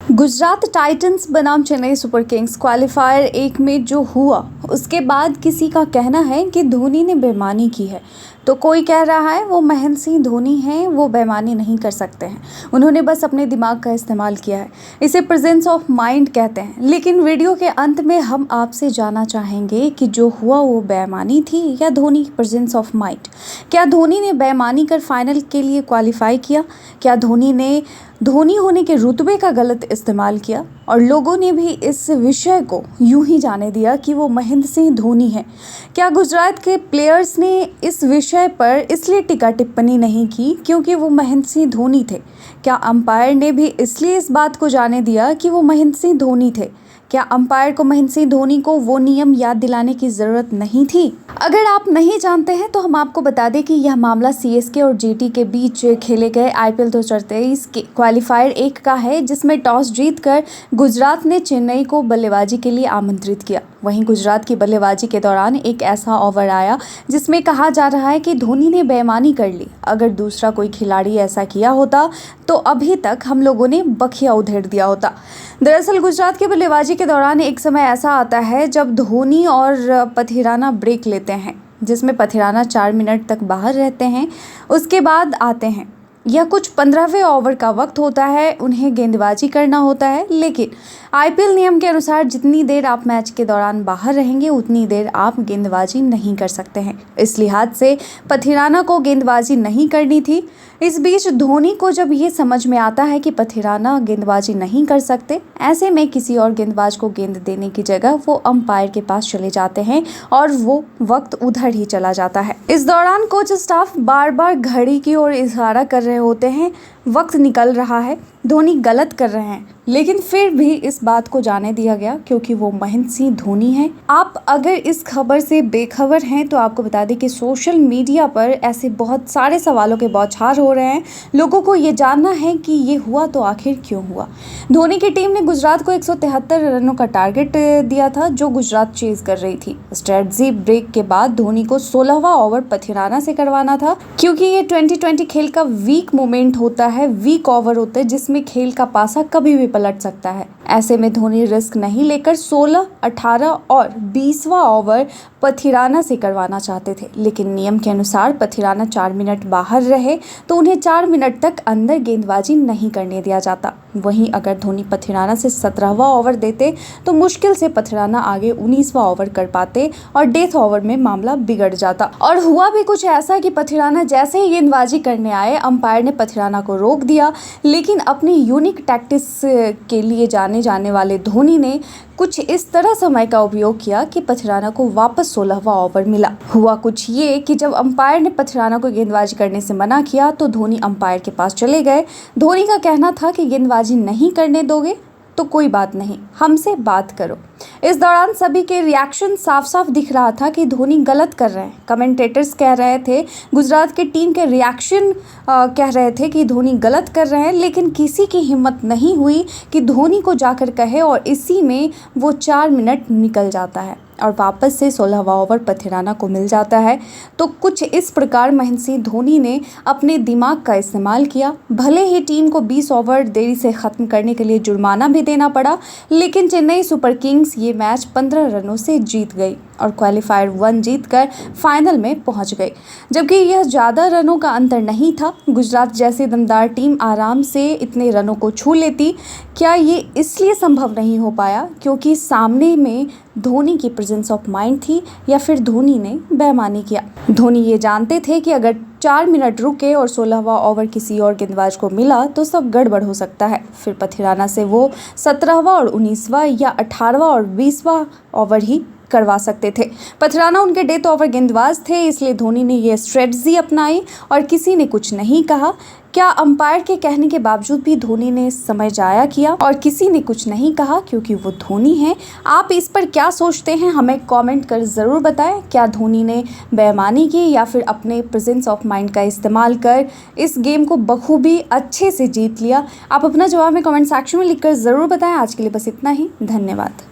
Gujarat Titans बनाम Chennai super Kings qualifier एक में जो हुआ उसके बाद किसी का कहना है कि धोनी ने बेईमानी की है, तो कोई कह रहा है वो महेंद्र सिंह धोनी हैं, वो बेईमानी नहीं कर सकते हैं, उन्होंने बस अपने दिमाग का इस्तेमाल किया है, इसे प्रेजेंस ऑफ माइंड कहते हैं। लेकिन वीडियो के अंत में हम आपसे जानना चाहेंगे कि जो हुआ वो बेईमानी थी या धोनी की प्रेजेंस ऑफ माइंड। क्या धोनी ने बेईमानी कर फाइनल के लिए क्वालिफाई किया? क्या धोनी ने धोनी होने के रुतबे का गलत इस्तेमाल किया? और लोगों ने भी इस विषय को यूं ही जाने दिया कि वो महेंद्र सिंह धोनी हैं। क्या गुजरात के प्लेयर्स ने इस विषय पर इसलिए टिक्का टिप्पणी नहीं की क्योंकि वो महेंद्र सिंह धोनी थे? क्या अंपायर ने भी इसलिए इस बात को जाने दिया कि वो महेंद्र सिंह धोनी थे? क्या अंपायर को महेंद्र सिंह धोनी को वो नियम याद दिलाने की ज़रूरत नहीं थी? अगर आप नहीं जानते हैं तो हम आपको बता दें कि यह मामला सीएसके और जीटी के बीच खेले गए आईपीएल 2023 के क्वालिफायर 1 का है, जिसमें टॉस जीतकर गुजरात ने चेन्नई को बल्लेबाजी के लिए आमंत्रित किया। वहीं गुजरात की बल्लेबाजी के दौरान एक ऐसा ओवर आया जिसमें कहा जा रहा है कि धोनी ने बेईमानी कर ली। अगर दूसरा कोई खिलाड़ी ऐसा किया होता तो अभी तक हम लोगों ने बखिया उधेड़ दिया होता। दरअसल गुजरात की बल्लेबाजी के दौरान एक समय ऐसा आता है जब धोनी और पथिराना ब्रेक लेते हैं, जिसमें पथिराना 4 मिनट तक बाहर रहते हैं, उसके बाद आते हैं। यह कुछ 15वें ओवर का वक्त होता है, उन्हें गेंदबाजी करना होता है। लेकिन आईपीएल नियम के अनुसार जितनी देर आप मैच के दौरान बाहर रहेंगे उतनी देर आप गेंदबाजी नहीं कर सकते हैं। इस लिहाज से पथिराना को गेंदबाजी नहीं करनी थी। इस बीच धोनी को जब ये समझ में आता है कि पथिराना गेंदबाजी नहीं कर सकते, ऐसे में किसी और गेंदबाज को गेंद देने की जगह वो अंपायर के पास चले जाते हैं और वो वक्त उधर ही चला जाता है। इस दौरान कोच स्टाफ बार बार घड़ी की ओर इशारा कर रहे होते हैं, वक्त निकल रहा है, धोनी गलत कर रहे हैं, लेकिन फिर भी इस बात को जाने दिया गया क्योंकि वो महेंद्र सिंह धोनी हैं। आप अगर इस खबर से बेखबर हैं तो आपको बता दें कि सोशल मीडिया पर ऐसे बहुत सारे सवालों के बौछार हो रहे हैं। लोगों को ये जानना है कि ये हुआ तो आखिर क्यों हुआ। धोनी की टीम ने गुजरात को 173 रनों का टारगेट दिया था जो गुजरात चेज कर रही थी। स्ट्रेटजी ब्रेक के बाद धोनी को 16वां ओवर पथिराना से करवाना था क्योंकि ये 2020 खेल का वीक मोमेंट होता है, वीक ओवर होता है जिसमें खेल का पासा कभी भी पलट सकता है। ऐसे में धोनी रिस्क नहीं लेकर 16, 18 और 20वां ओवर पथिराना से करवाना चाहते थे, लेकिन नियम के अनुसार पथिराना 4 मिनट बाहर रहे तो उन्हें 4 मिनट तक अंदर गेंदबाजी नहीं करने दिया जाता। वहीं अगर धोनी पथिराना से 17वां ओवर देते तो मुश्किल से पथिराना आगे 19वां ओवर कर पाते और डेथ ओवर में मामला बिगड़ जाता। और हुआ भी कुछ ऐसा कि पथिराना जैसे ही गेंदबाजी करने आए, अंपायर ने पथिराना को रोक दिया, लेकिन अपनी यूनिक टैक्टिक्स के लिए जाने वाले धोनी ने कुछ इस तरह समय का उपयोग किया कि पथिराना को वापस 16वां ओवर मिला। हुआ कुछ ये कि जब अंपायर ने पथिराना को गेंदबाजी करने से मना किया तो धोनी अंपायर के पास चले गए। धोनी का कहना था कि गेंदबाजी नहीं करने दोगे तो कोई बात नहीं, हमसे बात करो। इस दौरान सभी के रिएक्शन साफ साफ दिख रहा था कि धोनी गलत कर रहे हैं। कमेंटेटर्स कह रहे थे, गुजरात की टीम के रिएक्शन कह रहे थे कि धोनी गलत कर रहे हैं, लेकिन किसी की हिम्मत नहीं हुई कि धोनी को जाकर कहे और इसी में वो 4 मिनट निकल जाता है और वापस से 16वां ओवर पथिराना को मिल जाता है। तो कुछ इस प्रकार महेंद्र सिंह धोनी ने अपने दिमाग का इस्तेमाल किया। भले ही टीम को 20 ओवर देरी से ख़त्म करने के लिए जुर्माना भी देना पड़ा, लेकिन चेन्नई सुपर किंग्स ये मैच 15 रनों से जीत गई और क्वालिफायर 1 जीतकर फाइनल में पहुंच गई। जबकि यह ज़्यादा रनों का अंतर नहीं था, गुजरात जैसी दमदार टीम आराम से इतने रनों को छू लेती। क्या ये इसलिए संभव नहीं हो पाया क्योंकि सामने में धोनी की प्रेजेंस ऑफ माइंड थी या फिर धोनी ने बेईमानी किया? धोनी ये जानते थे कि अगर 4 मिनट रुके और 16वां ओवर किसी और गेंदबाज को मिला तो सब गड़बड़ हो सकता है। फिर पथिराना से वो 17वां और 19वां या 18वां और 20वां ओवर ही करवा सकते थे। पथिराना उनके डेथ ओवर गेंदबाज थे, इसलिए धोनी ने ये स्ट्रेटजी अपनाई और किसी ने कुछ नहीं कहा। क्या अंपायर के कहने के बावजूद भी धोनी ने समय जाया किया और किसी ने कुछ नहीं कहा क्योंकि वो धोनी हैं? आप इस पर क्या सोचते हैं, हमें कमेंट कर ज़रूर बताएं। क्या धोनी ने बेईमानी की या फिर अपने प्रेजेंस ऑफ माइंड का इस्तेमाल कर इस गेम को बखूबी अच्छे से जीत लिया? आप अपना जवाब में कमेंट सेक्शन में लिखकर ज़रूर बताएं। आज के लिए बस इतना ही, धन्यवाद।